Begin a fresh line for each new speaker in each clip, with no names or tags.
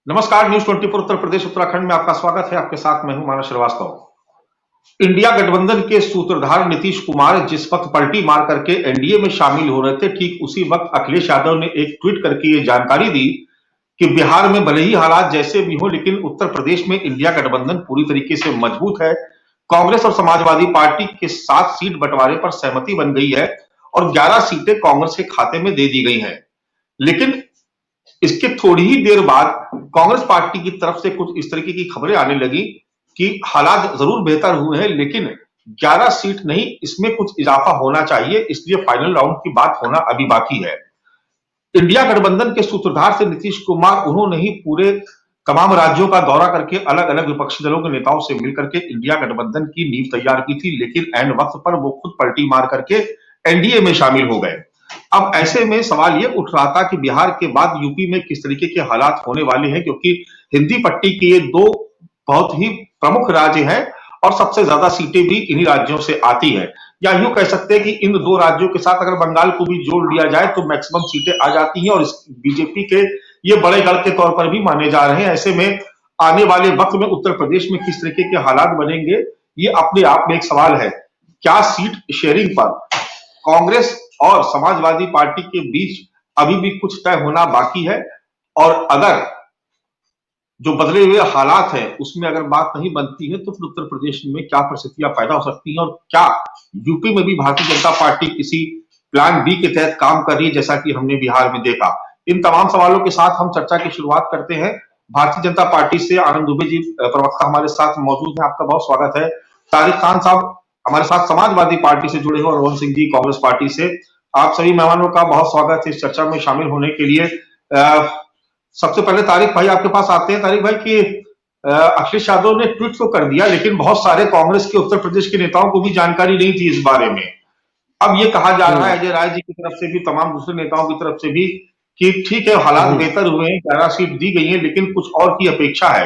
नमस्कार। न्यूज 24 उत्तर प्रदेश उत्तराखंड में आपका स्वागत है। आपके साथ मैं हूं मानस श्रीवास्तव। इंडिया गठबंधन के सूत्रधार नीतीश कुमार जिस वक्त पलटी मार करके एनडीए में शामिल हो रहे थे, ठीक उसी वक्त अखिलेश यादव ने एक ट्वीट करके ये जानकारी दी कि बिहार में भले ही हालात जैसे भी हो, लेकिन उत्तर प्रदेश में इंडिया गठबंधन पूरी तरीके से मजबूत है। कांग्रेस और समाजवादी पार्टी के 7 सीट बंटवारे पर सहमति बन गई है और 11 सीटें कांग्रेस के खाते में दे दी गई हैं। लेकिन इसके थोड़ी ही देर बाद कांग्रेस पार्टी की तरफ से कुछ इस तरीके की खबरें आने लगी कि हालात जरूर बेहतर हुए हैं, लेकिन 11 सीट नहीं, इसमें कुछ इजाफा होना चाहिए, इसलिए फाइनल राउंड की बात होना अभी बाकी है। इंडिया गठबंधन के सूत्रधार से नीतीश कुमार, उन्होंने ही पूरे तमाम राज्यों का दौरा करके अलग अलग विपक्षी दलों के नेताओं से मिलकर के इंडिया गठबंधन की नींव तैयार की थी, लेकिन ऐन वक्त पर वो खुद पलटी मार करके एनडीए में शामिल हो गए। अब ऐसे में सवाल ये उठ रहा था कि बिहार के बाद यूपी में किस तरीके के हालात होने वाले हैं, क्योंकि हिंदी पट्टी के ये दो बहुत ही प्रमुख राज्य हैं और सबसे ज्यादा सीटें भी इन्हीं राज्यों से आती है। या यूं कह सकते हैं कि इन दो राज्यों के साथ अगर बंगाल को भी जोड़ लिया जाए तो मैक्सिमम सीटें आ जाती हैं और इस बीजेपी के ये बड़े गढ़ के तौर पर भी माने जा रहे हैं। ऐसे में आने वाले वक्त में उत्तर प्रदेश में किस तरीके के हालात बनेंगे, ये अपने आप में एक सवाल है। क्या सीट शेयरिंग पर कांग्रेस और समाजवादी पार्टी के बीच अभी भी कुछ तय होना बाकी है, और अगर जो बदले हुए हालात हैं उसमें अगर बात नहीं बनती है तो फिर उत्तर प्रदेश में क्या परिस्थितियां पैदा हो सकती हैं, और क्या यूपी में भी भारतीय जनता पार्टी किसी प्लान बी के तहत काम कर रही है, जैसा कि हमने बिहार में देखा। इन तमाम सवालों के साथ हम चर्चा की शुरुआत करते हैं। भारतीय जनता पार्टी से आनंद दुबे जी प्रवक्ता हमारे साथ मौजूद है, आपका बहुत स्वागत है। तारिक खान साहब हमारे साथ समाजवादी पार्टी से जुड़े हुए, और रोहन सिंह जी कांग्रेस पार्टी से। आप सभी मेहमानों का बहुत स्वागत है इस चर्चा में शामिल होने के लिए। सबसे पहले तारिक भाई आपके पास आते हैं। तारिक भाई की अखिलेश यादव ने ट्वीट तो कर दिया, लेकिन बहुत सारे कांग्रेस के उत्तर प्रदेश के नेताओं को भी जानकारी नहीं थी इस बारे में। अब ये कहा जा रहा है अजय राय जी की तरफ से भी, तमाम दूसरे नेताओं की तरफ से भी, कि ठीक है हालात बेहतर हुए हैं, 11 सीट दी गई है, लेकिन कुछ और की अपेक्षा है।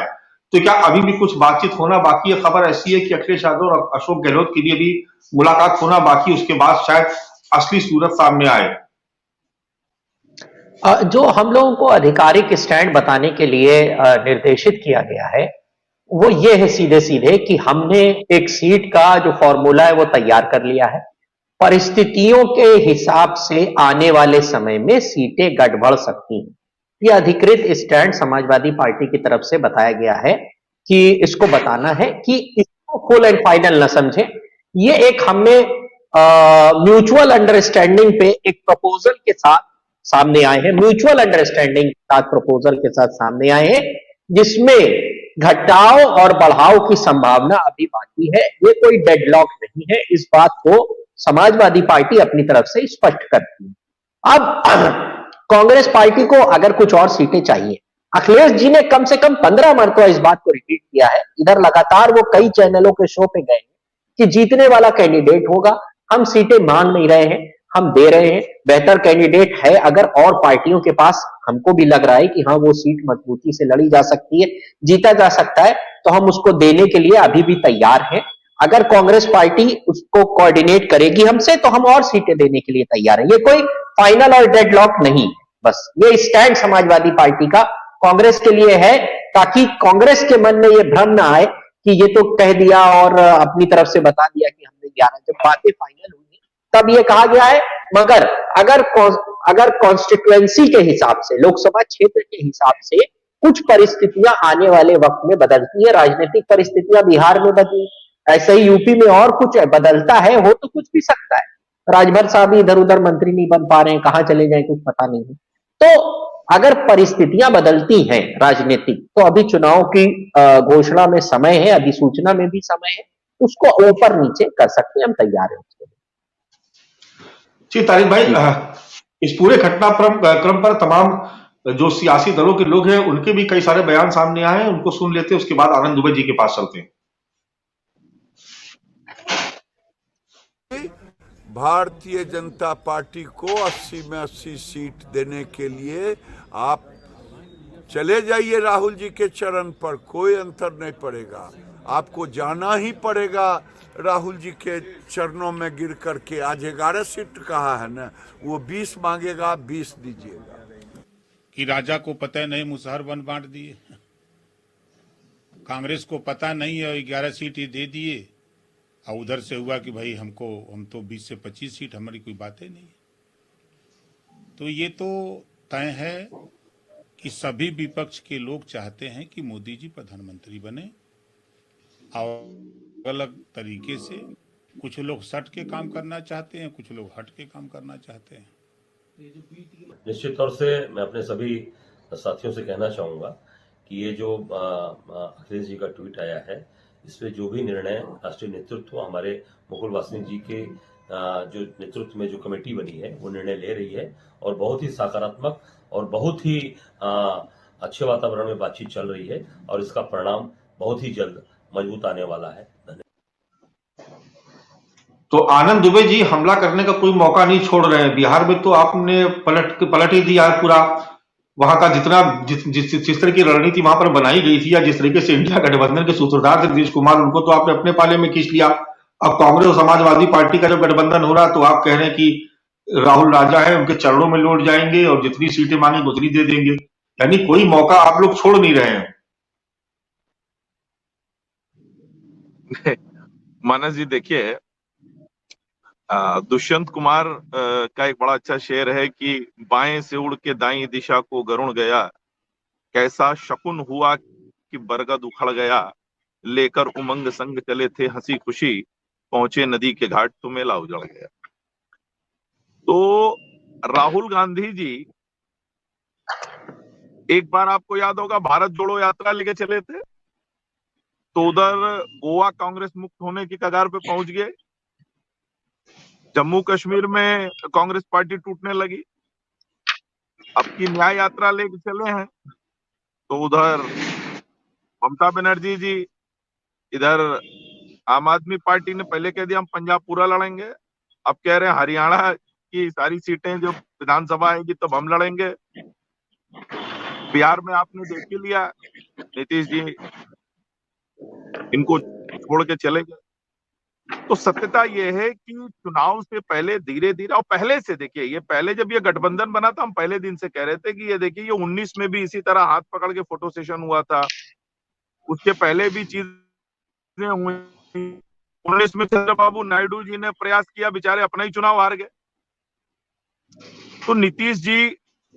तो क्या अभी भी कुछ बातचीत होना बाकी है? खबर ऐसी है कि अखिलेश यादव और अशोक गहलोत के लिए भी मुलाकात होना बाकी, उसके बाद शायद असली सूरत सामने आए।
जो हम लोगों को आधिकारिक स्टैंड बताने के लिए निर्देशित किया गया है वो ये है सीधे सीधे कि हमने एक सीट का जो फॉर्मूला है वो तैयार कर लिया है। परिस्थितियों के हिसाब से आने वाले समय में सीटें गड़बड़ सकती हैं। ये अधिकृत स्टैंड समाजवादी पार्टी की तरफ से बताया गया है कि इसको बताना है कि इसको फुल एंड फाइनल न समझे। ये एक हमने म्यूचुअल अंडरस्टैंडिंग पे एक प्रपोजल के साथ सामने आए हैं, म्यूचुअल अंडरस्टैंडिंग के साथ प्रपोजल के साथ सामने आए हैं, जिसमें घटाव और बढ़ाव की संभावना अभी बाकी है। ये कोई डेडलॉक नहीं है, इस बात को समाजवादी पार्टी अपनी तरफ से स्पष्ट करती है। अब कांग्रेस पार्टी को अगर कुछ और सीटें चाहिए, अखिलेश जी ने कम से कम 15 मरतबा इस बात को रिपीट किया है। इधर लगातार वो कई चैनलों के शो पे गए कि जीतने वाला कैंडिडेट होगा, हम सीटें मांग नहीं रहे हैं, हम दे रहे हैं। बेहतर कैंडिडेट है अगर और पार्टियों के पास, हमको भी लग रहा है कि हाँ वो सीट मजबूती से लड़ी जा सकती है, जीता जा सकता है, तो हम उसको देने के लिए अभी भी तैयार हैं। अगर कांग्रेस पार्टी उसको कोऑर्डिनेट करेगी हमसे तो हम और सीटें देने के लिए तैयार हैं। ये कोई फाइनल और डेडलॉक नहीं, बस ये स्टैंड समाजवादी पार्टी का कांग्रेस के लिए है, ताकि कांग्रेस के मन में ये भ्रम ना आए कि ये तो कह दिया और अपनी तरफ से बता दिया कि हमने 11। जब बातें फाइनल हुई तब ये कहा गया है, मगर अगर कॉन्स्टिट्यूएंसी के हिसाब से, लोकसभा क्षेत्र के हिसाब से कुछ परिस्थितियां आने वाले वक्त में बदलती है, राजनीतिक परिस्थितियां बिहार में बदली, ऐसे ही यूपी में और कुछ बदलता है, हो तो कुछ भी सकता है। राजभर साहब इधर उधर मंत्री नहीं बन पा रहे हैं, कहां चले जाए कुछ पता नहीं है। तो अगर परिस्थितियां बदलती हैं राजनीतिक, तो अभी चुनाव की घोषणा में समय है, अधिसूचना में भी समय है, उसको ऊपर नीचे कर सकते हैं, हम तैयार हैं उसके लिए।
जी तारिक भाई, इस पूरे घटनाक्रम पर तमाम जो सियासी दलों के लोग हैं उनके भी कई सारे बयान सामने आए हैं, उनको सुन लेते हैं, उसके बाद आनंद दुबे जी के पास चलते हैं।
भारतीय जनता पार्टी को 80 में 80 सीट देने के लिए आप चले जाइए राहुल जी के चरण पर, कोई अंतर नहीं पड़ेगा। आपको जाना ही पड़ेगा राहुल जी के चरणों में गिर करके। आज 11 सीट कहा है ना, वो 20 मांगेगा, 20 दीजिएगा।
कि राजा को पता नहीं मुसहर वन बांट दिए, कांग्रेस को पता नहीं है 11 सीट ही दे दिए, और उधर से हुआ कि भाई हम तो 20 से 25 सीट, हमारी कोई बातें नहीं है। तो ये तो तय है कि सभी विपक्ष के लोग चाहते हैं कि मोदी जी प्रधानमंत्री बने, और अलग तरीके से कुछ लोग सट के काम करना चाहते हैं, कुछ लोग हट के काम करना चाहते हैं।
निश्चित तौर से मैं अपने सभी साथियों से कहना चाहूंगा कि ये जो अखिलेश जी का ट्वीट आया है, इसमें जो भी निर्णय राष्ट्रीय नेतृत्व हमारे मुकुल वासनिक जी के जो नेतृत्व में जो कमेटी बनी है वो निर्णय ले रही है, और बहुत ही सकारात्मक और बहुत ही अच्छे वातावरण में बातचीत चल रही है, और इसका परिणाम बहुत ही जल्द मजबूत आने वाला है।
तो आनंद दुबे जी हमला करने का कोई मौका नहीं छोड़ रहे हैं। बिहार में तो आपने पलट ही दिया है पूरा। वहां का जिस तरह की रणनीति वहां पर बनाई गई थी, या जिस तरीके से इंडिया गठबंधन के सूत्रधार थे नीतीश कुमार, उनको तो आपने अपने पाले में खींच लिया। अब कांग्रेस और समाजवादी पार्टी का जब गठबंधन हो रहा, तो आप कह रहे हैं कि राहुल राजा है, उनके चरणों में लौट जाएंगे और जितनी सीटें मांगी उतनी दे देंगे। यानी कोई मौका आप लोग छोड़ नहीं रहे हैं।
मानस जी देखिए, दुष्यंत कुमार का एक बड़ा अच्छा शेर है कि बाएं से उड़ के दाईं दिशा को गरुण गया, कैसा शकुन हुआ कि बरगद उखड़ गया, लेकर उमंग संग चले थे हंसी खुशी, पहुंचे नदी के घाट तो मेला उजड़ गया। तो राहुल गांधी जी एक बार आपको याद होगा भारत जोड़ो यात्रा लेके चले थे, तो उधर गोवा कांग्रेस मुक्त होने की कगार पे पहुंच गए, जम्मू कश्मीर में कांग्रेस पार्टी टूटने लगी। अब की न्याय यात्रा लेके चले हैं, तो उधर ममता बनर्जी जी, इधर आम आदमी पार्टी ने पहले कह दिया हम पंजाब पूरा लड़ेंगे, अब कह रहे हैं हरियाणा की सारी सीटें जो विधानसभा आएगी तब हम लड़ेंगे। बिहार में आपने देख ही लिया, नीतीश जी इनको छोड़ के चले गए। तो सत्यता ये है कि चुनाव से पहले धीरे धीरे, और पहले से देखिए, ये पहले जब ये गठबंधन बना था, हम पहले दिन से कह रहे थे कि ये देखिए ये 19 में भी इसी तरह हाथ पकड़ के फोटो सेशन हुआ था, उसके पहले भी चीजें हुई। 19 में चंद्रबाबू नायडू जी ने प्रयास किया, बेचारे अपना ही चुनाव हार गए। तो नीतीश जी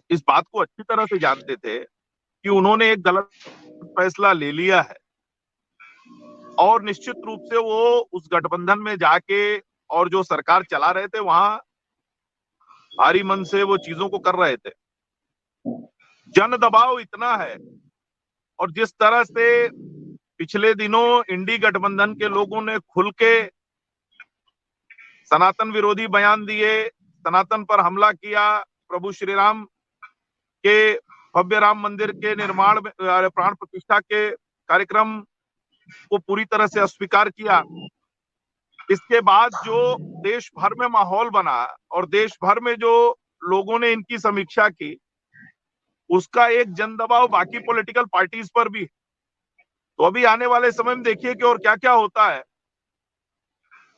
इस बात को अच्छी तरह से जानते थे कि उन्होंने एक गलत फैसला ले लिया है, और निश्चित रूप से वो उस गठबंधन में जाके और जो सरकार चला रहे थे वहां भारी मन से वो चीजों को कर रहे थे। जन दबाव इतना है, और जिस तरह से पिछले दिनों इंडी गठबंधन के लोगों ने खुल के सनातन विरोधी बयान दिए, सनातन पर हमला किया, प्रभु श्री राम के भव्य राम मंदिर के निर्माण में प्राण प्रतिष्ठा के कार्यक्रम को पूरी तरह से अस्वीकार किया। इसके बाद जो देश भर में माहौल बना और देश भर में जो लोगों ने इनकी समीक्षा की, उसका एक जन दबाव बाकी पॉलिटिकल पार्टीज पर भी। तो अभी आने वाले समय में देखिए कि और क्या क्या होता है।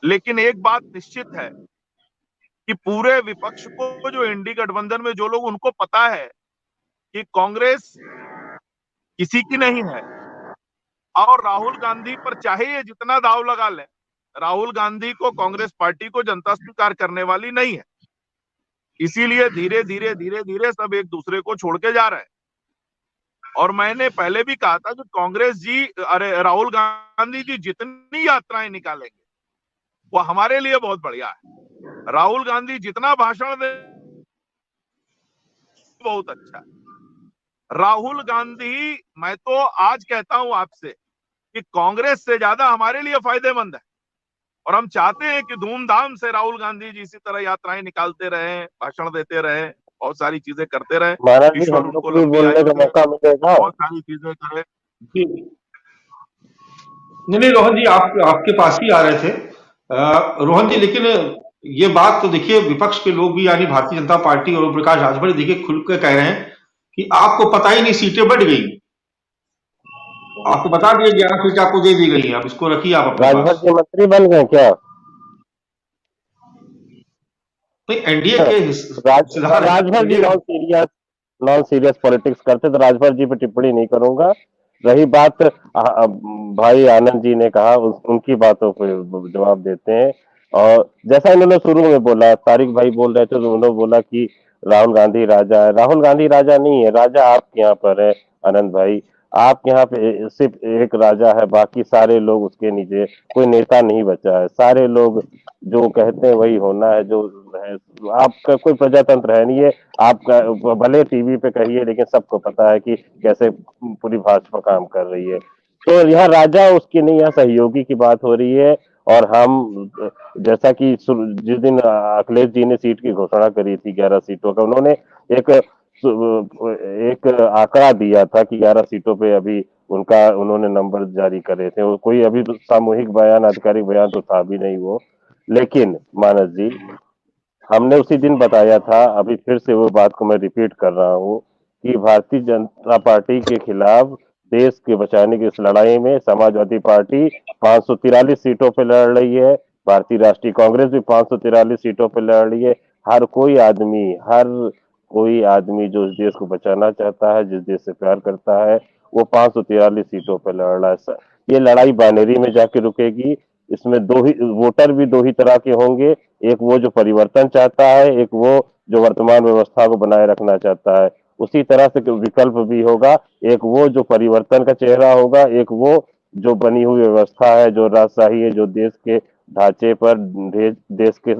लेकिन एक बात निश्चित है कि पूरे विपक्ष को, जो इंडी गठबंधन में जो लोग, उनको पता है कि कांग्रेस किसी की नहीं है, और राहुल गांधी पर चाहे ये जितना दाव लगा ले, राहुल गांधी को, कांग्रेस पार्टी को जनता स्वीकार करने वाली नहीं है। इसीलिए धीरे धीरे धीरे धीरे सब एक दूसरे को छोड़ के जा रहे हैं। और मैंने पहले भी कहा था कि कांग्रेस जी, राहुल गांधी जी जितनी यात्राएं निकालेंगे वो हमारे लिए बहुत बढ़िया है। राहुल गांधी जितना भाषण दे बहुत अच्छा है। राहुल गांधी, मैं तो आज कहता हूं आपसे कि कांग्रेस से ज्यादा हमारे लिए फायदेमंद है, और हम चाहते हैं कि धूमधाम से राहुल गांधी जी इसी तरह यात्राएं निकालते रहें, भाषण देते रहें, बहुत सारी चीजें करते रहें, ईश्वर उनको लंबी आयु दे, बहुत सारी चीजें करें।
नहीं रोहन जी, आपके पास ही आ रहे थे रोहन जी। लेकिन ये बात तो देखिए, विपक्ष के लोग भी, यानी भारतीय जनता पार्टी और प्रकाश राजभर, देखिए खुल के कह रहे हैं कि आपको पता ही नहीं, सीटें बढ़ गई, आपको बता दिया 11 सीटें आपको दे दी गई है, अब इसको रखिए आप अपने पास।
राजभर के मंत्री बन गए क्या?
नहीं, एनडीए के
राजभर जी बहुत सीरियस, नॉन सीरियस पॉलिटिक्स करते, तो राजभर जी पे टिप्पणी नहीं करूंगा। रही बात भाई आनंद जी ने कहा, उनकी बातों पर जवाब देते हैं। और जैसा इन्होंने शुरू में बोला, तारिक भाई बोल रहे थे तो उन्होंने बोला कि राहुल गांधी राजा है। राहुल गांधी राजा नहीं है, राजा आपके यहाँ पर है आनंद भाई। आपके यहाँ पे सिर्फ एक राजा है, बाकी सारे लोग उसके नीचे, कोई नेता नहीं बचा है। सारे लोग जो कहते हैं वही होना है, जो है। आपका कोई प्रजातंत्र है नहीं है आपका। भले टीवी पे कहिए, लेकिन सबको पता है कि कैसे पूरी भाजपा काम कर रही है। तो यहाँ राजा उसकी नहीं, यहाँ सहयोगी की बात हो रही है। और हम, जैसा कि जिस दिन अखिलेश जी ने सीट की घोषणा करी थी 11 सीटों का, उन्होंने एक एक आंकड़ा दिया था कि 11 सीटों पे अभी उनका, उन्होंने नंबर जारी करे थे। वो कोई अभी तो सामूहिक बयान, आधिकारिक बयान तो था भी नहीं वो। लेकिन मानस जी, हमने उसी दिन बताया था, अभी फिर से वो बात को मैं रिपीट कर रहा हूँ कि भारतीय जनता पार्टी के खिलाफ देश के बचाने की इस लड़ाई में समाजवादी पार्टी 543 सीटों पर लड़ रही है। भारतीय राष्ट्रीय कांग्रेस भी 543 सीटों पर लड़ रही है। हर कोई आदमी जो इस देश को बचाना चाहता है, जिस देश से प्यार करता है, वो 543 सीटों पर लड़ रहा है। ये लड़ाई बाइनरी में जाके रुकेगी। इसमें दो ही वोटर भी, दो ही तरह के होंगे। एक वो जो परिवर्तन चाहता है, एक वो जो वर्तमान व्यवस्था को बनाए रखना चाहता है। उसी तरह से विकल्प भी होगा, एक वो जो परिवर्तन का चेहरा होगा, एक वो जो बनी हुई व्यवस्था है, जो राजशाही है, जो देश के ढांचे पर, देश के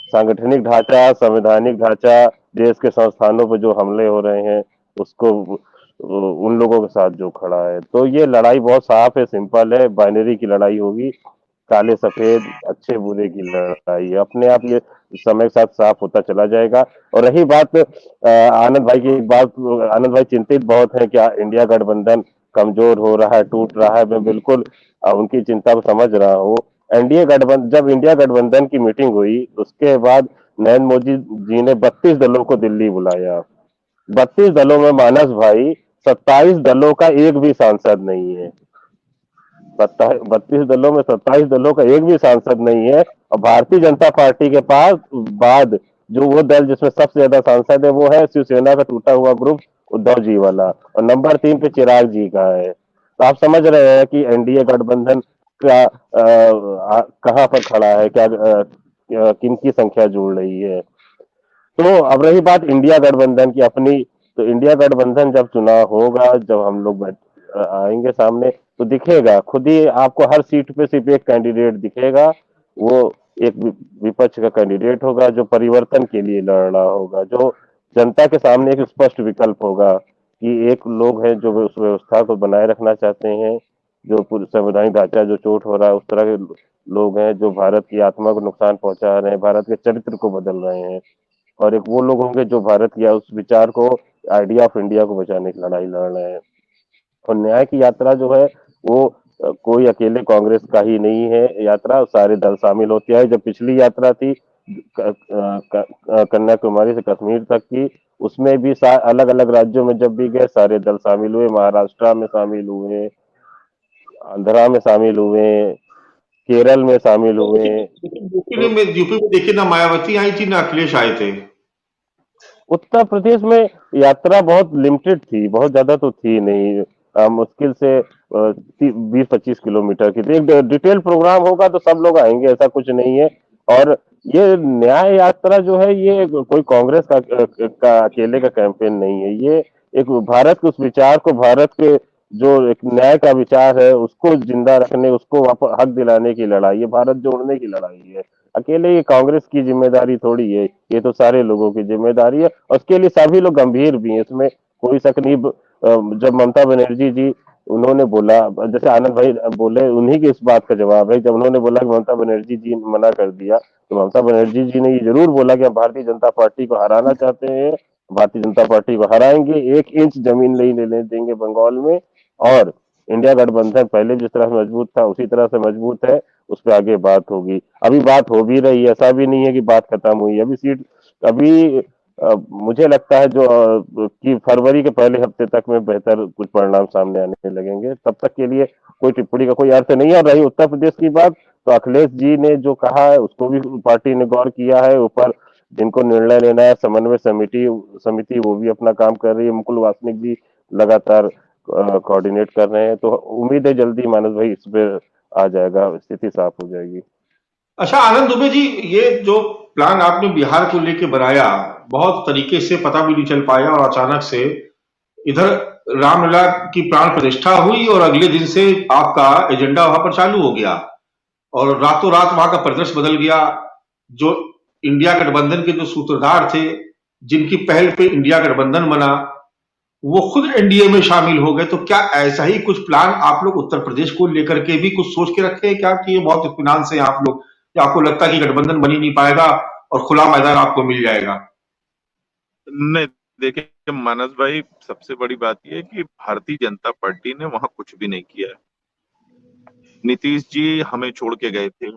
सांगठनिक ढांचा, संवैधानिक ढांचा, देश के संस्थानों पर जो हमले हो रहे हैं, उसको उन लोगों के साथ जो खड़ा है। तो ये लड़ाई बहुत साफ है, सिंपल है, बाइनरी की लड़ाई होगी। काले सफेद, अच्छे बुरे की लड़ाई है। अपने आप ये समय के साथ साफ होता चला जाएगा। और रही बात आनंद भाई की, एक बात, आनंद भाई चिंतित बहुत है कि इंडिया गठबंधन कमजोर हो रहा है, टूट रहा है। मैं बिल्कुल उनकी चिंता को समझ रहा हूँ। जब इंडिया गठबंधन की मीटिंग हुई, उसके बाद नरेंद्र मोदी जी ने 32 दलों को दिल्ली बुलाया। 32 दलों में मानस भाई, 27 दलों का एक भी सांसद नहीं है। 32 दलों में 27 दलों का एक भी सांसद नहीं है। और भारतीय जनता पार्टी के पास बाद जो वो दल जिसमें सबसे ज्यादा सांसद है, वो है शिवसेना का टूटा हुआ ग्रुप, उद्धव जी वाला। और नंबर 3 पे चिराग जी का है। तो आप समझ रहे हैं कि एनडीए गठबंधन का कहाँ पर खड़ा है, क्या किन की संख्या जुड़ रही है। तो अब रही बात इंडिया गठबंधन की अपनी, तो इंडिया गठबंधन जब चुनाव होगा, जब हम लोग आएंगे सामने, तो दिखेगा खुद ही आपको, हर सीट पे सिर्फ एक कैंडिडेट दिखेगा। वो एक विपक्ष का कैंडिडेट होगा, जो परिवर्तन के लिए लड़ रहा होगा, जो जनता के सामने एक स्पष्ट विकल्प होगा कि एक लोग हैं जो उस व्यवस्था को बनाए रखना चाहते हैं, जो पूरी संवैधानिक ढांचा जो चोट हो रहा है, उस तरह के लोग हैं जो भारत की आत्मा को नुकसान पहुंचा रहे हैं, भारत के चरित्र को बदल रहे हैं। और एक वो लोग होंगे जो भारत या उस विचार को, आइडिया ऑफ इंडिया को बचाने की लड़ाई लड़ रहे हैं। और न्याय की यात्रा जो है, वो कोई अकेले कांग्रेस का ही नहीं है यात्रा, सारे दल शामिल होते हैं। जब पिछली यात्रा थी कन्याकुमारी से कश्मीर तक की, उसमें भी अलग अलग राज्यों में जब भी गए, सारे दल शामिल हुए। महाराष्ट्र में शामिल हुए, आंध्रा में शामिल हुए, केरल में शामिल हुए।
यूपी में देखिए ना, मायावती आई थी ना अखिलेश आए थे।
उत्तर प्रदेश में यात्रा बहुत लिमिटेड थी, बहुत ज्यादा तो थी नहीं। मुश्किल से 20-25 किलोमीटर की थी। एक डिटेल प्रोग्राम होगा तो सब लोग आएंगे, ऐसा कुछ नहीं है। और ये न्याय यात्रा जो है, ये कोई कांग्रेस का अकेले का कैंपेन नहीं है। ये एक भारत के उस विचार को, भारत के जो एक न्याय का विचार है, उसको जिंदा रखने, उसको वापस हक दिलाने की लड़ाई है, भारत जोड़ने की लड़ाई है। अकेले ये कांग्रेस की जिम्मेदारी थोड़ी है, ये तो सारे लोगों की जिम्मेदारी है। और उसके लिए सभी लोग गंभीर भी हैं, इसमें कोई शक नहीं। जब ममता बनर्जी जी, उन्होंने बोला, जैसे आनंद भाई बोले, उन्हीं की इस बात का जवाब है। जब उन्होंने बोला कि ममता बनर्जी जी ने मना कर दिया, तो ममता बनर्जी जी ने ये जरूर बोला कि हम भारतीय जनता पार्टी को हराना चाहते हैं, भारतीय जनता पार्टी को हराएंगे, 1 इंच जमीन नहीं लेने देंगे बंगाल में। और इंडिया गठबंधन पहले जिस तरह से मजबूत था, उसी तरह से मजबूत है। उस पर आगे बात होगी, अभी बात हो भी रही है, ऐसा भी नहीं है कि बात खत्म हुई। अभी मुझे लगता है कि फरवरी के पहले हफ्ते तक में बेहतर कुछ परिणाम सामने आने लगेंगे। तब तक के लिए कोई टिप्पणी का कोई अर्थ नहीं है। और रही उत्तर प्रदेश की बात, तो अखिलेश जी ने जो कहा है, उसको भी पार्टी ने गौर किया है। ऊपर जिनको निर्णय लेना है, समन्वय समिति समिति वो भी अपना काम कर रही है, मुकुल वासनिक भी लगातार कोऑर्डिनेट कर रहे हैं। तो उम्मीद है जल्दी मानस भाई इस पे आ जाएगा, स्थिति साफ हो जाएगी।
अच्छा आनंद दुबे जी, ये जो प्लान आपने बिहार को लेके बनाया, बहुत तरीके से पता भी नहीं चल पाया और अचानक से इधर रामलला की प्राण प्रतिष्ठा हुई और अगले दिन से आपका एजेंडा वहां पर चालू हो गया और रातों रात वहां का परिदृश्य बदल गया। जो इंडिया गठबंधन के जो सूत्रधार थे, जिनकी पहल पे इंडिया गठबंधन बना, वो खुद एनडीए में शामिल हो गए। तो क्या ऐसा ही कुछ प्लान आप लोग उत्तर प्रदेश को लेकर के भी कुछ सोच के रखे हैं क्या, कि ये बहुत इत्मीनान से आप लोग, या आपको लगता है कि गठबंधन बन ही नहीं पाएगा और खुला मैदान आपको मिल जाएगा?
नहीं, देखिए मानस भाई, सबसे बड़ी बात यह है कि भारतीय जनता पार्टी ने वहां कुछ भी नहीं किया है। नीतीश जी हमें छोड़ के गए थे,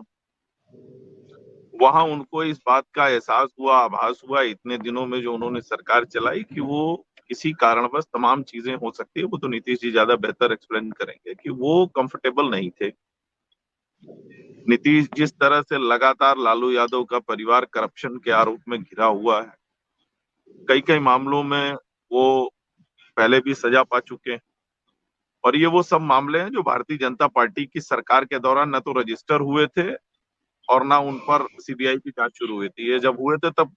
वहां उनको इस बात का एहसास हुआ, आभास हुआ इतने दिनों में जो उन्होंने सरकार चलाई, कि वो किसी कारणवश तमाम चीजें हो सकती है, वो तो नीतीश जी ज्यादा बेहतर एक्सप्लेन करेंगे, कि वो कंफर्टेबल नहीं थे। नीतीश जिस तरह से लगातार लालू यादव का परिवार करप्शन के आरोप में घिरा हुआ है, कई कई मामलों में वो पहले भी सजा पा चुके हैं, और ये वो सब मामले हैं जो भारतीय जनता पार्टी की सरकार के दौरान न तो रजिस्टर हुए थे और ना उन पर सीबीआई की जांच शुरू हुई थी। ये जब हुए थे तब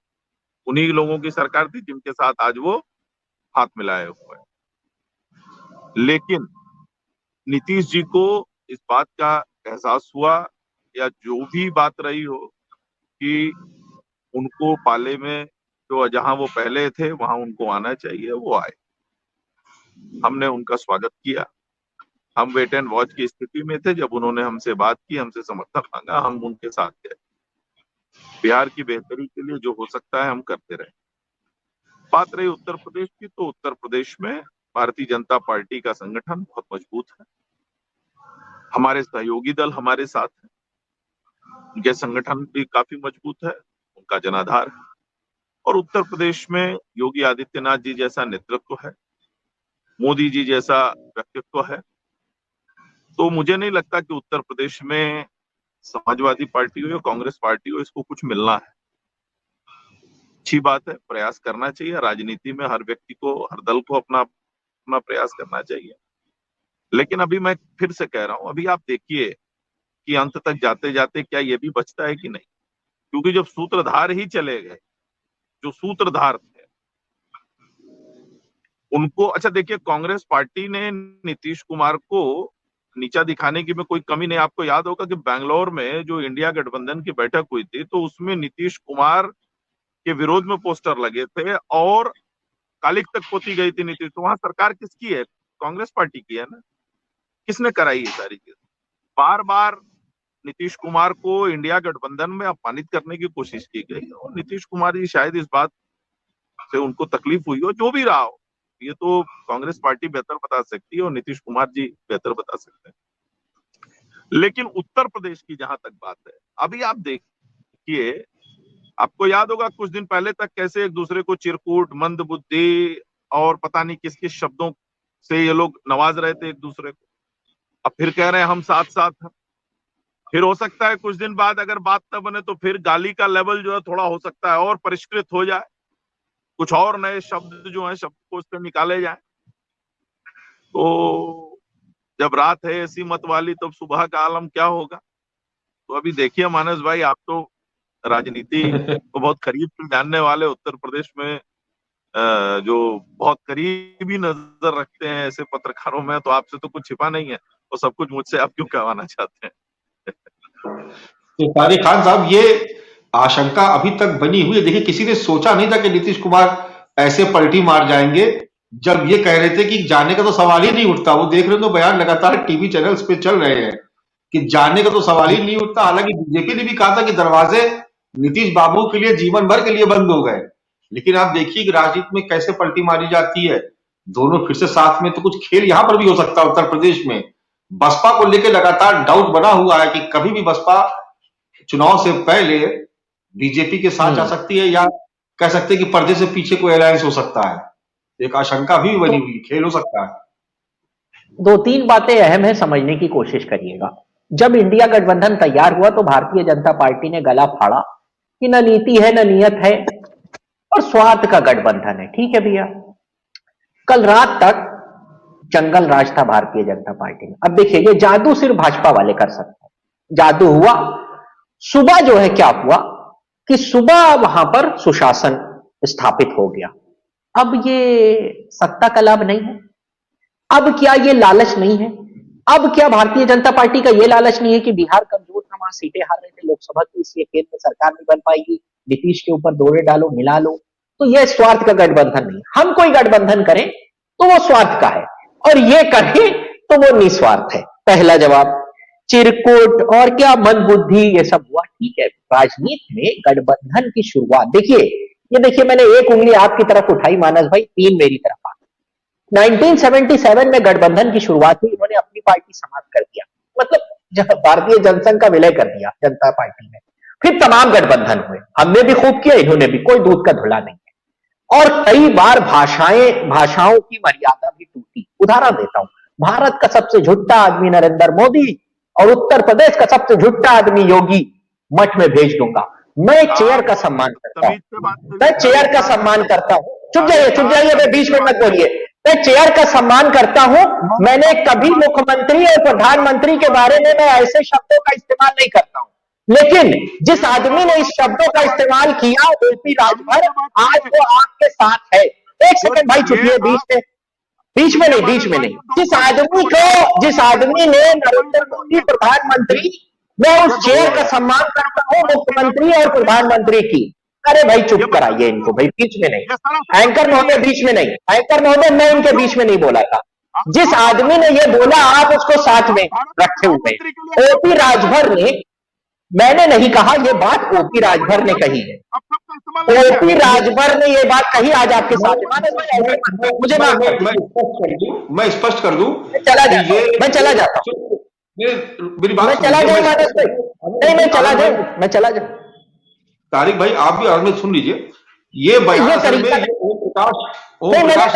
उन्हीं लोगों की सरकार थी जिनके साथ आज वो हाथ मिलाए हुए हैं। लेकिन नीतीश जी को इस बात का एहसास हुआ, या जो भी बात रही हो, कि उनको पाले में जो जहां वो पहले थे वहां उनको आना चाहिए, वो आए। हमने उनका स्वागत किया। हम वेट एंड वॉच की स्थिति में थे। जब उन्होंने हमसे बात की, हमसे समर्थन मांगा, हम उनके साथ गए। बिहार की बेहतरी के लिए जो हो सकता है हम करते रहे। बात रही उत्तर प्रदेश की, तो उत्तर प्रदेश में भारतीय जनता पार्टी का संगठन बहुत मजबूत है। हमारे सहयोगी दल हमारे साथ हैं, उनके संगठन भी काफी मजबूत है, उनका जनाधार है। और उत्तर प्रदेश में योगी आदित्यनाथ जी जैसा नेतृत्व है, मोदी जी जैसा व्यक्तित्व है। तो मुझे नहीं लगता कि उत्तर प्रदेश में समाजवादी पार्टी हो या कांग्रेस पार्टी हो, इसको कुछ मिलना है। अच्छी बात है, प्रयास करना चाहिए। राजनीति में हर व्यक्ति को, हर दल को अपना अपना प्रयास करना चाहिए। लेकिन अभी मैं फिर से कह रहा हूं, अभी आप देखिए कि अंत तक जाते जाते क्या ये भी बचता है कि नहीं। क्योंकि जब सूत्रधार ही चले गए, जो सूत्रधार थे उनको, अच्छा देखिए, कांग्रेस पार्टी ने नीतीश कुमार को नीचा दिखाने की में कोई कमी नहीं। आपको याद होगा कि बैंगलोर में जो इंडिया गठबंधन की बैठक हुई थी, तो उसमें नीतीश कुमार के विरोध में पोस्टर लगे थे और कालिक तक पोती गई थी नीतीश। तो वहां सरकार किसकी है? कांग्रेस पार्टी की है ना। किसने कराई ये सारी चीज? बार बार नीतीश कुमार को इंडिया गठबंधन में अपमानित करने की कोशिश की गई, और नीतीश कुमार जी शायद इस बात से उनको तकलीफ हुई हो। जो भी रहा हो, ये तो कांग्रेस पार्टी बेहतर बता सकती है और नीतीश कुमार जी बेहतर बता सकते हैं। लेकिन उत्तर प्रदेश की जहां तक बात है, अभी आप देखिए, आपको याद होगा कुछ दिन पहले तक कैसे एक दूसरे को चिरकुट, मंदबुद्धि और पता नहीं किस किस शब्दों से ये लोग नवाज रहे थे एक दूसरे को। अब फिर कह रहे हैं हम साथ साथ हैं। फिर हो सकता है कुछ दिन बाद अगर बात न बने तो फिर गाली का लेवल जो है थोड़ा हो सकता है और परिष्कृत हो जाए, कुछ और नए शब्द जो हैं शब्दकोश से निकाले जाए। तो जब रात है ऐसी मत वाली, तब सुबह का आलम क्या होगा। तो अभी देखिए मानस भाई, आप तो राजनीति को बहुत करीब से जानने वाले, उत्तर प्रदेश में जो बहुत करीबी नजर रखते हैं ऐसे पत्रकारों में, तो आपसे तो कुछ छिपा नहीं है, तो सब कुछ मुझसे आप क्यों कहवाना चाहते हैं?
तो तारिक खान साहब, ये आशंका अभी तक बनी हुई है। देखिए, किसी ने सोचा नहीं था कि नीतीश कुमार ऐसे पलटी मार जाएंगे। जब ये कह रहे थे कि जाने का तो सवाल ही नहीं उठता, वो देख रहे हो तो बयान लगातार टीवी चैनल्स पे चल रहे हैं कि जाने का तो सवाल ही नहीं उठता। हालांकि बीजेपी ने भी कहा था कि दरवाजे नीतीश बाबू के लिए जीवन भर के लिए बंद हो गए। लेकिन आप देखिए कि राजनीति में कैसे पलटी मारी जाती है। दोनों फिर से साथ में, तो कुछ खेल यहां पर भी हो सकता है। उत्तर प्रदेश में बसपा को लेकर लगातार डाउट बना हुआ है कि कभी भी बसपा चुनाव से पहले बीजेपी के साथ जा सकती है, या कह सकते हैं कि पर्दे से पीछे कोई अलायंस हो सकता है। एक आशंका भी बनी हुई, खेल हो सकता है।
दो तीन बातें अहम है, समझने की कोशिश करिएगा। जब इंडिया गठबंधन तैयार हुआ तो भारतीय जनता पार्टी ने गला फाड़ा कि न नीति है न नियत है और स्वार्थ का गठबंधन है। ठीक है भैया, कल रात तक जंगल राज था भारतीय जनता पार्टी में। अब देखिए, ये जादू सिर्फ भाजपा वाले कर सकते हैं। जादू हुआ, सुबह जो है क्या हुआ कि सुबह वहां पर सुशासन स्थापित हो गया। अब ये सत्ता का लाभ नहीं है, अब क्या ये लालच नहीं है, अब क्या भारतीय जनता पार्टी का ये लालच नहीं है कि बिहार कमजोर था, वहां सीटें हार रहे थे लोकसभा की, इसलिए केंद्र में सरकार नहीं बन पाएगी, नीतीश के ऊपर दौरे डालो मिला लो। तो यह स्वार्थ का गठबंधन नहीं। हम कोई गठबंधन करें तो वो स्वार्थ का है, और ये करें तो वो निस्वार्थ है। पहला जवाब। चिरकुट और क्या मंदबुद्धि ये सब हुआ, ठीक है। राजनीति में गठबंधन की शुरुआत देखिए, ये देखिए, मैंने एक उंगली आपकी तरफ उठाई मानस भाई, 3 मेरी तरफ आ। 1977 में गठबंधन की शुरुआत हुई, इन्होंने अपनी पार्टी समाप्त कर दिया, मतलब भारतीय जनसंघ का विलय कर दिया जनता पार्टी में। फिर तमाम गठबंधन हुए, हमने भी खूब किया, इन्होंने भी, कोई दूध का धुला नहीं है। और कई बार भाषाओं की मर्यादा भी टूटी। उदाहरण देता हूं, भारत का सबसे झूठा आदमी नरेंद्र मोदी और उत्तर प्रदेश का सबसे झूठा आदमी योगी मठ में भेज दूंगा। मैं चेयर का सम्मान करता हूं, मैं चेयर का सम्मान करता हूं। चुप जाइए, मैं बीच में मत बोलिए। मैं चेयर का सम्मान करता हूं। मैंने कभी मुख्यमंत्री और प्रधानमंत्री के बारे में मैं ऐसे शब्दों का इस्तेमाल नहीं करता हूं, लेकिन जिस आदमी ने इस शब्दों का इस्तेमाल किया, ओपी राजभर, आज वो आपके साथ है। एक सेकंड भाई, चुपिए, बीच में नहीं। जिस आदमी ने नरेंद्र मोदी प्रधानमंत्री, मैं उस चेयर का सम्मान करता हूं, मुख्यमंत्री और प्रधानमंत्री की। अरे भाई चुप कराइए इनको भाई, बीच में नहीं। एंकर महोदय बीच में नहीं, एंकर महोदय मैं इनके बीच में नहीं बोला था। जिस आदमी ने ये बोला, आप उसको साथ में रखे हुए। ओपी राजभर ने, मैंने नहीं कहा, ये बात ओपी राजभर ने कही है। ओपी राजभर ने ये बात कही, आज आपके साथ। मुझे
मैं स्पष्ट कर दूं,
मैं चला जाता हूं,
मेरी बात
मैं चला जाऊं।
तारिक भाई, आप भी आराम से सुन लीजिए। ये बयान असल में ओम प्रकाश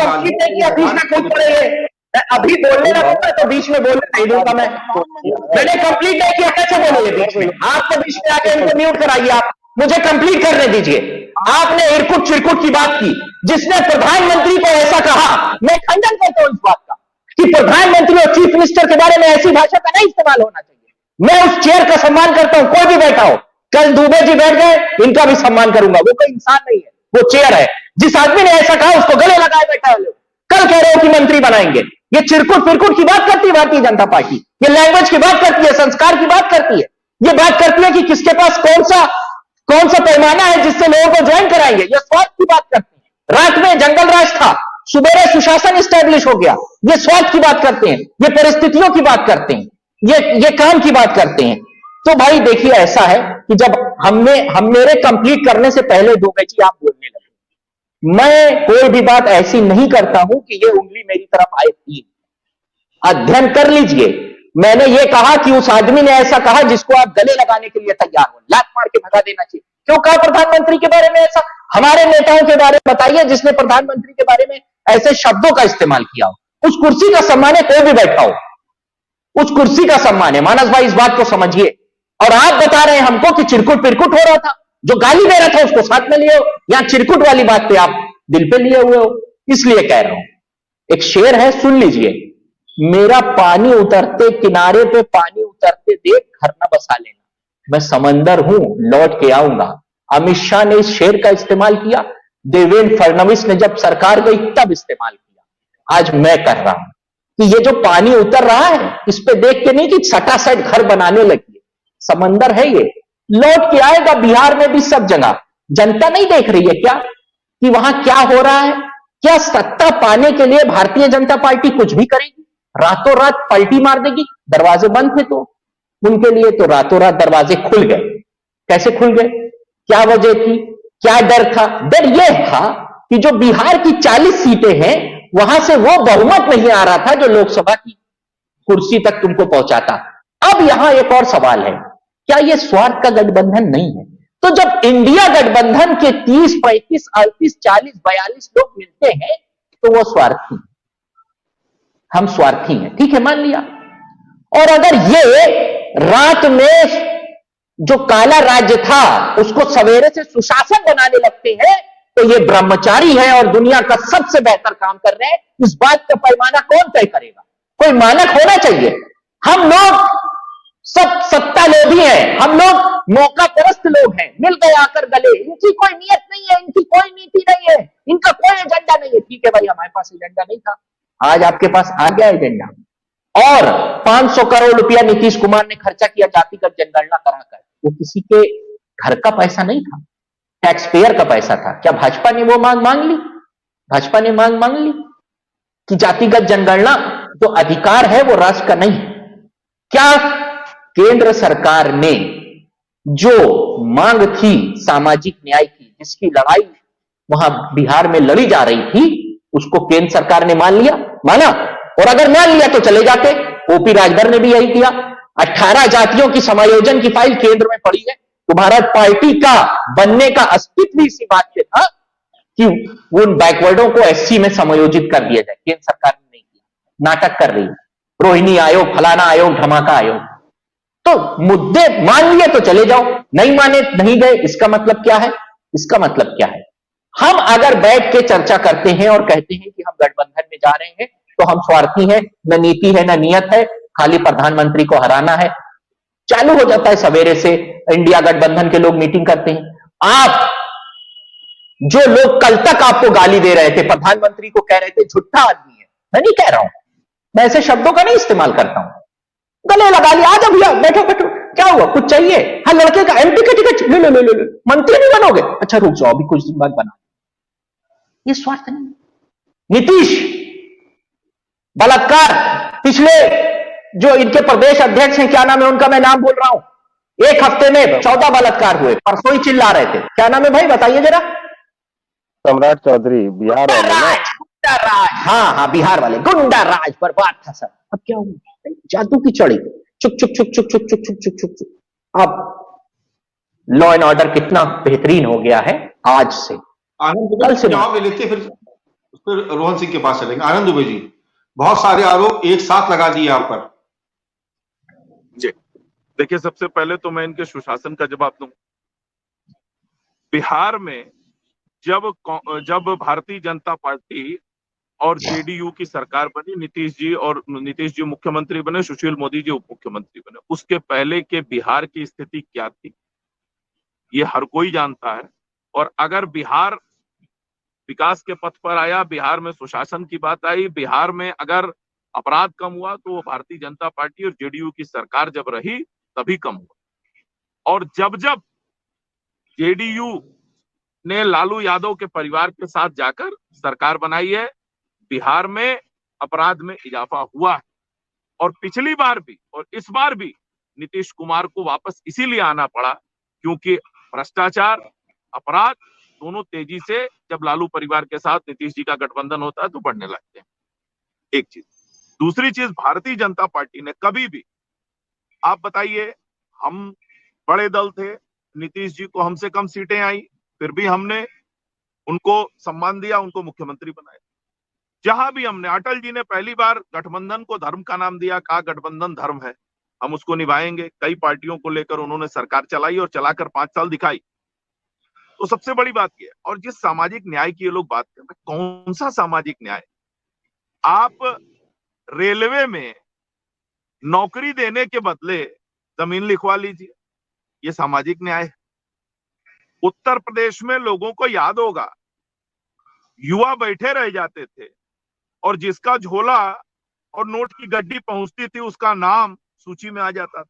अभी बोलने लगा तो बीच में बोलने नहीं दूंगा मैं। मैंने कंप्लीट नहीं किया, कैसे बोलोगे बीच में? आप तो बीच में आके इनको म्यूट कराइए, आप मुझे कंप्लीट करने दीजिए। आपने इरकुट चिरकुट की बात की, जिसने प्रधानमंत्री को ऐसा कहा, मैं खंडन करता हूं इस बात का कि प्रधानमंत्री और चीफ मिनिस्टर के बारे में ऐसी भाषा का नहीं इस्तेमाल होना चाहिए। मैं उस चेयर का सम्मान करता हूं, कोई भी बैठा हो। कल दुबे जी बैठ गए, इनका भी सम्मान करूंगा। वो कोई इंसान नहीं है, वो चेयर है। जिस आदमी ने ऐसा कहा, उसको गले लगाए बैठा है। कल कह रहे हो कि मंत्री बनाएंगे। ये चिरकुट फिरकुट की बात करती है भारतीय जनता पार्टी, ये लैंग्वेज की बात करती है, संस्कार की बात करती है, ये बात करती है कि किसके पास कौन सा पैमाना है जिससे लोगों को ज्वाइन कराएंगे। ये स्वार्थ की बात करती है। रात में जंगल राज था, सुबह सुशासन स्टैब्लिश हो गया, ये स्वार्थ की बात करते हैं, ये परिस्थितियों की बात करते हैं, ये काम की बात करते हैं। तो भाई देखिए, ऐसा है कि जब हम मेरे कंप्लीट करने से पहले दुबे जी आप बोलने लगे, मैं कोई भी बात ऐसी नहीं करता हूं कि ये उंगली मेरी तरफ आए थी। अध्ययन कर लीजिए, मैंने ये कहा कि उस आदमी ने ऐसा कहा जिसको आप गले लगाने के लिए तैयार हो, लात मार के भगा देना चाहिए। क्यों कहा प्रधानमंत्री के बारे में ऐसा? हमारे नेताओं के बारे में बताइए जिसने प्रधानमंत्री के बारे में ऐसे शब्दों का इस्तेमाल किया हो। उस कुर्सी का सम्मान है, कोई भी बैठा हो, उस कुर्सी का सम्मान है। मानस भाई, इस बात को समझिए। और आप बता रहे हैं हमको कि चिरकुट पिरकुट हो रहा था, जो गाली दे रहा था उसको साथ में लिए हो, या चिरकुट वाली बात पे आप दिल पे लिए हुए हो। इसलिए कह रहा हूं, एक शेर है, सुन लीजिए। मेरा पानी उतरते किनारे पे पानी उतरते देख घर न बसा लेना, मैं समंदर हूं लौट के आऊंगा। अमित शाह ने इस शेर का इस्तेमाल किया, देवेंद्र फडणवीस ने जब सरकार गई तब इस्तेमाल किया। आज मैं कर रहा हूं कि ये जो पानी उतर रहा है, इस पे देख के नहीं कि सटासट घर बनाने लगी, समंदर है ये, लौट के आएगा। बिहार में भी सब जगह जनता नहीं देख रही है क्या कि वहां क्या हो रहा है? क्या सत्ता पाने के लिए भारतीय जनता पार्टी कुछ भी करेगी? रातों रात पलटी मार देगी? दरवाजे बंद थे तो उनके लिए तो रातों रात दरवाजे खुल गए। कैसे खुल गए? क्या वजह थी? क्या डर था? डर यह था कि जो बिहार की 40 सीटें हैं, वहां से वो बहुमत नहीं आ रहा था जो लोकसभा की कुर्सी तक तुमको पहुंचाता। अब यहां एक और सवाल है, क्या यह स्वार्थ का गठबंधन नहीं है? तो जब इंडिया गठबंधन के 30, 35, 38, 40, 42 लोग मिलते हैं तो वो स्वार्थी, हम स्वार्थी हैं, ठीक है, मान लिया। और अगर ये रात में जो काला राज्य था उसको सवेरे से सुशासन बनाने लगते हैं, तो ये ब्रह्मचारी है और दुनिया का सबसे बेहतर काम कर रहे हैं। इस बात का पैमाना कौन तय करेगा? कोई मानक होना चाहिए। हम लोग सब सत्ता लोभी हैं, हम लोग मौका परस्त लोग हैं, मिल गए आकर गले। इनकी कोई नियत नहीं है, इनकी कोई नीति नहीं है, इनका कोई एजेंडा नहीं है। ठीक है भाई, हमारे पास एजेंडा नहीं था, आज आपके पास आ गया एजेंडा। और 500 करोड़ रुपया नीतीश कुमार ने खर्चा किया जातिगत जनगणना कराकर। वो किसी के घर का पैसा नहीं था, टैक्स पेयर का पैसा था। क्या भाजपा ने वो मांग ली? भाजपा ने मांग ली कि जातिगत जनगणना जो अधिकार है वो राष्ट्र का नहीं है। क्या केंद्र सरकार ने जो मांग थी सामाजिक न्याय की, जिसकी लड़ाई वहां बिहार में लड़ी जा रही थी, उसको केंद्र सरकार ने माना? और अगर मान लिया तो चले जाते। ओपी राजभर ने भी यही किया। 18 जातियों की समायोजन की फाइल केंद्र में पड़ी है। तुम्हारा पार्टी का बनने का अस्तित्व इसी बात से था कि उन बैकवर्डों को एससी में समायोजित कर दिया जाए। केंद्र सरकार ने नहीं किया, नाटक कर रही है। रोहिणी आयोग, फलाना आयोग, धमाका आयोग। तो मुद्दे मान लिए तो चले जाओ, नहीं माने नहीं गए। इसका मतलब क्या है? इसका मतलब क्या है? हम अगर बैठ के चर्चा करते हैं और कहते हैं कि हम गठबंधन में जा रहे हैं, तो हम स्वार्थी हैं, न नीति है न नियत है, खाली प्रधानमंत्री को हराना है। चालू हो जाता है सवेरे से, इंडिया गठबंधन के लोग मीटिंग करते हैं। आप जो लोग कल तक आपको गाली दे रहे थे, प्रधानमंत्री को कह रहे थे झूठा आदमी है, मैं नहीं कह रहा हूं, मैं ऐसे शब्दों का नहीं इस्तेमाल करता हूं। गले लगा लिया, आ जाओ भैया, बैठो बैठो, क्या हुआ, कुछ चाहिए? हाँ, लड़के का एमपी का टिकट ले लो, मंत्री नहीं बनोगे? अच्छा रुक जाओ, अभी कुछ दिन बाद बना। ये स्वार्थ नहीं। नीतीश बलात्कार, पिछले जो इनके प्रदेश अध्यक्ष हैं, क्या नाम है उनका, मैं नाम बोल रहा हूं, एक हफ्ते में 14 बलात्कार हुए। परसों ही चिल्ला रहे थे, क्या नाम है भाई, बताइए जरा।
सम्राट चौधरी, बिहार वाले ना?
गुंडा राज, हाँ, बिहार वाले गुंडा राज, बर्बाद था सब। अब क्या हुआ? जादू की चढ़ी, चुक चुक चुक चुक चुक चुक चुक चुक चुक। अब लॉ एंड ऑर्डर कितना बेहतरीन हो गया है आज से।
आनंद
कल से
जवाब ले लेते, फिर रोहन सिंह के पास चलेंगे। आनंद दुबे जी, बहुत सारे आरोप एक साथ लगा दिए आप पर।
जी देखिए, सबसे पहले तो मैं इनके सुशासन का जवाब दूं। बिहार में जब भारतीय जनता पार्टी और जेडीयू की सरकार बनी, नीतीश जी मुख्यमंत्री बने, सुशील मोदी जी उप मुख्यमंत्री बने, उसके पहले के बिहार की स्थिति क्या थी ये हर कोई जानता है। और अगर बिहार विकास के पथ पर आया, बिहार में सुशासन की बात आई, बिहार में अगर अपराध कम हुआ, तो वो भारतीय जनता पार्टी और जेडीयू की सरकार जब रही तभी कम हुआ। और जब जब जेडीयू ने लालू यादव के परिवार के साथ जाकर सरकार बनाई है, बिहार में अपराध में इजाफा हुआ है। और पिछली बार भी और इस बार भी नीतीश कुमार को वापस इसीलिए आना पड़ा क्योंकि भ्रष्टाचार, अपराध दोनों तेजी से जब लालू परिवार के साथ नीतीश जी का गठबंधन होता है तो बढ़ने लगते हैं। एक चीज। दूसरी चीज, भारतीय जनता पार्टी ने कभी भी, आप बताइए, हम बड़े दल थे, नीतीश जी को हमसे कम सीटें आई, फिर भी हमने उनको सम्मान दिया, उनको मुख्यमंत्री बनाया। जहां भी हमने, अटल जी ने पहली बार गठबंधन को धर्म का नाम दिया, कहा गठबंधन धर्म है, हम उसको निभाएंगे। कई पार्टियों को लेकर उन्होंने सरकार चलाई और चलाकर 5 साल दिखाई। तो सबसे बड़ी बात यह है। और जिस सामाजिक न्याय की ये लोग बात कर रहे हैं, कौन सा सामाजिक न्याय? आप रेलवे में नौकरी देने के बदले जमीन लिखवा लीजिए, ये सामाजिक न्याय है। उत्तर प्रदेश में लोगों को याद होगा, युवा बैठे रह जाते थे और जिसका झोला और नोट की गड्डी पहुंचती थी उसका नाम सूची में आ जाता था।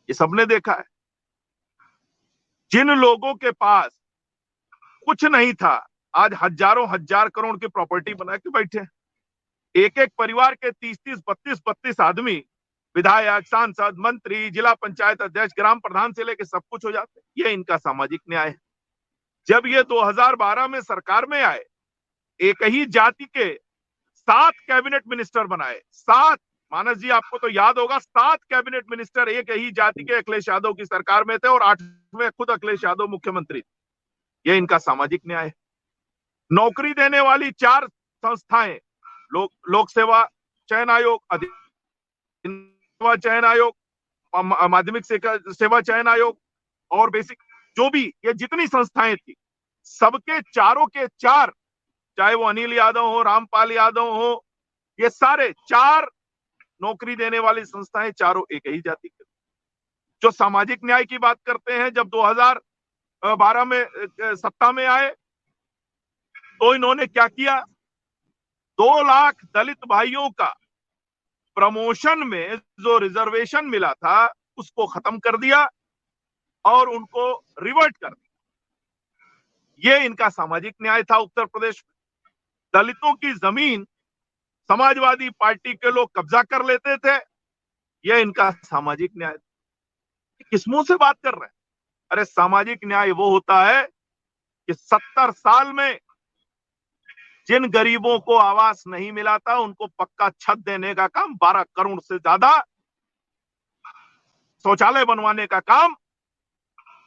ये सबने देखा है। जिन लोगों के पास कुछ नहीं था, आज हजारों हजार करोड़ की प्रॉपर्टी बना के बैठे। एक एक परिवार के 30-30, 32-32 आदमी, विधायक, सांसद, मंत्री, जिला पंचायत अध्यक्ष, ग्राम प्रधान से लेकर सब कुछ हो जाते। ये इनका सामाजिक न्याय है। जब ये 2012 में सरकार में आए, एक ही जाति के 7 कैबिनेट मिनिस्टर बनाए। 7, मानस जी आपको तो याद होगा, 7 कैबिनेट मिनिस्टर एक ही जाति के अखिलेश यादव की सरकार में थे और 8वें खुद अखिलेश यादव मुख्यमंत्री थे। ये इनका सामाजिक न्याय है। नौकरी देने वाली 4 संस्थाएं, लोक सेवा चयन आयोग, अधिसेवा चयन आयोग माध्यमिक सेवा चयन आयोग और बेसिक जो भी ये जितनी संस्थाएं थी, सबके चारों के चार, चाहे वो अनिल यादव हो, रामपाल यादव हो, ये सारे चार नौकरी देने वाली संस्थाएं चारों एक ही जाति के। जो सामाजिक न्याय की बात करते हैं, जब 2012 में सत्ता में आए तो इन्होंने क्या किया, 2 लाख दलित भाइयों का प्रमोशन में जो रिजर्वेशन मिला था उसको खत्म कर दिया और उनको रिवर्ट कर दिया। ये इनका सामाजिक न्याय था उत्तर प्रदेश में। दलितों की जमीन समाजवादी पार्टी के लोग कब्जा कर लेते थे, यह इनका सामाजिक न्याय था। किस मुंह से बात कर रहे हैं? अरे सामाजिक न्याय वो होता है कि 70 साल में जिन गरीबों को आवास नहीं मिला था उनको पक्का छत देने का काम, 12 करोड़ से ज्यादा शौचालय बनवाने का काम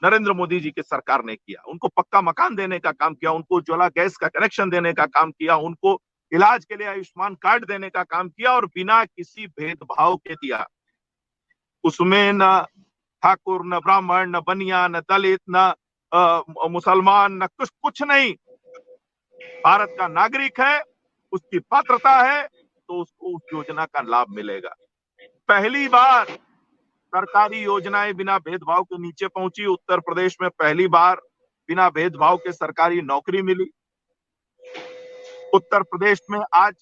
नरेंद्र मोदी जी की सरकार ने किया। उनको पक्का मकान देने का काम किया, उनको उज्ज्वला गैस का कनेक्शन देने का काम किया, उनको इलाज के लिए आयुष्मान कार्ड देने का काम किया और बिना किसी भेदभाव के दिया। उसमें न ठाकुर, न ब्राह्मण, न बनिया, न दलित, न मुसलमान, न कुछ नहीं। भारत का नागरिक है, उसकी पात्रता है तो उसको उस योजना का लाभ मिलेगा। पहली बार सरकारी योजनाएं बिना भेदभाव के नीचे पहुंची। उत्तर प्रदेश में पहली बार बिना भेदभाव के सरकारी नौकरी मिली। उत्तर प्रदेश में आज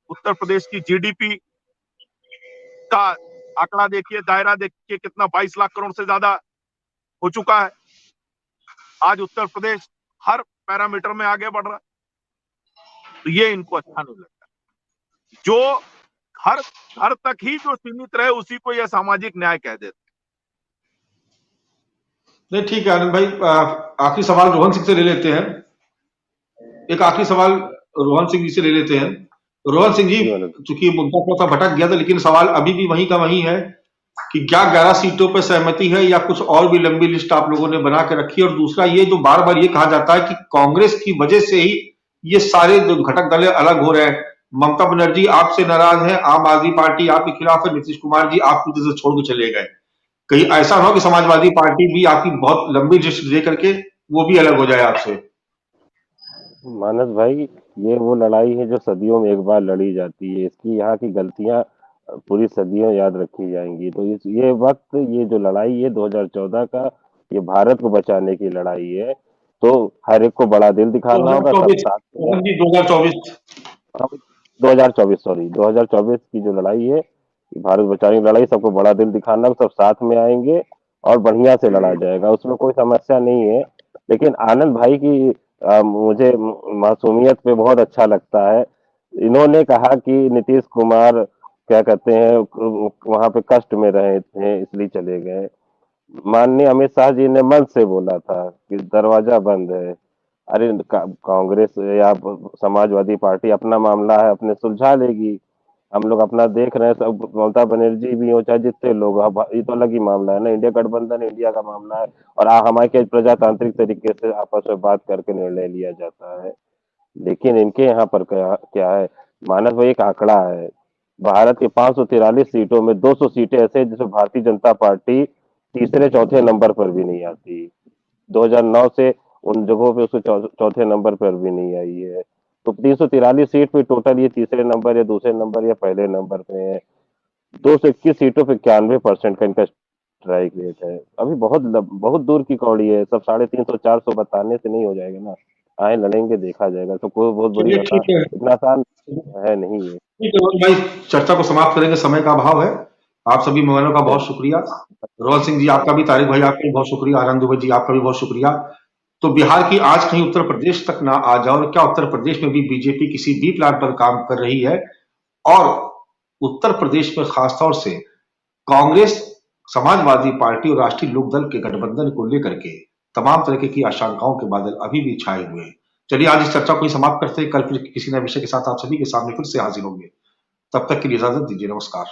उत्तर प्रदेश की जीडीपी का आंकड़ा देखिए, दायरा देखिए कितना, 22 लाख करोड़ से ज्यादा हो चुका है। आज उत्तर प्रदेश हर पैरामीटर में आगे बढ़ रहा है, तो ये इनको अच्छा नहीं लगता। जो घर तक ही जो सीमित रहे उसी को यह सामाजिक न्याय कह देते।
नहीं, ठीक है आनंद भाई, आखिरी सवाल रोहन सिंह से ले लेते हैं। एक आखिरी सवाल रोहन सिंह जी से ले लेते हैं। रोहन सिंह जी, चूंकि मुद्दा थोड़ा सा भटक गया था, लेकिन सवाल अभी भी वहीं का वहीं है कि क्या 11 सीटों पर सहमति है या कुछ और भी लंबी लिस्ट आप लोगों ने बना के रखी है? और दूसरा ये जो बार बार ये कहा जाता है कि कांग्रेस की वजह से ही ये सारे घटक दल अलग हो रहे हैं। ममता बनर्जी आपसे नाराज है, आम आदमी पार्टी आपके खिलाफ है, नीतीश कुमार जी आपको जैसे छोड़ के चले गए। कहीं ऐसा ना हो कि समाजवादी पार्टी भी आपकी बहुत लंबी लिस्ट दे करके वो भी अलग हो जाए आपसे।
मानस भाई, ये वो लड़ाई है जो सदियों में एक बार लड़ी जाती है। इसकी यहाँ की गलतियां पूरी सदियों याद रखी जाएंगी। तो ये वक्त, ये जो लड़ाई है 2014 का, ये भारत को बचाने की लड़ाई है। तो हर एक को बड़ा दिल दिखाना होगा। 2024 की जो लड़ाई है, भारत बचाने की लड़ाई, सबको बड़ा दिल दिखाना, सब साथ में आएंगे और बढ़िया से लड़ा जाएगा, उसमें कोई समस्या नहीं है। लेकिन आनंद भाई की मुझे मासूमियत पे बहुत अच्छा लगता है। इन्होंने कहा कि नीतीश कुमार क्या कहते हैं वहां पे कष्ट में रहे थे इसलिए चले गए। माननीय अमित शाह जी ने मन से बोला था कि दरवाजा बंद है। अरे कांग्रेस या समाजवादी पार्टी अपना मामला है, अपने सुलझा लेगी। हम लोग अपना देख रहे हैं, सब ममता बनर्जी भी हो चाहे जितने लोग, अब ये तो अलग ही मामला है ना। इंडिया गठबंधन इंडिया का मामला है और हमारे प्रजातांत्रिक तरीके से आपस में बात करके निर्णय लिया जाता है। लेकिन इनके यहाँ पर क्या है मानस भाई, एक आंकड़ा है। भारत के 543 सीटों में 200 सीटें ऐसे हैं जिसमें भारतीय जनता पार्टी तीसरे चौथे नंबर पर भी नहीं आती। 2009 से उन जगहों पे उसको चौथे नंबर पर भी नहीं आई है। तो 343 सीट पे टोटल ये तीसरे नंबर या दूसरे नंबर या पहले नंबर पे है। 221 सीटों पे 91% का इनका स्ट्राइक रेट है। अभी बहुत दूर की कौड़ी है। सब 350-400 बताने से नहीं हो जाएगा ना। आए लड़ेंगे, देखा जाएगा। तो कोई बहुत बड़ी इतना आसान है नहीं है।
ठीक है भाई, चर्चा को समाप्त करेंगे, समय का अभाव है। आप सभी मेहमानों का बहुत शुक्रिया। रोहन सिंह जी आपका भी, तारिक भाई आपका भी बहुत शुक्रिया, आनंद दुबे जी आपका भी बहुत शुक्रिया। तो बिहार की आज कहीं उत्तर प्रदेश तक ना आ जाए, और क्या उत्तर प्रदेश में भी बीजेपी किसी बी प्लान पर काम कर रही है? और उत्तर प्रदेश में खासतौर से कांग्रेस, समाजवादी पार्टी और राष्ट्रीय लोकदल के गठबंधन को लेकर के तमाम तरह की आशंकाओं के बादल अभी भी छाए हुए हैं। चलिए आज इस चर्चा को समाप्त करते हैं। कल फिर किसी नए विषय के साथ आप सभी के सामने फिर से हाजिर होंगे। तब तक के लिए इजाजत दीजिए। नमस्कार।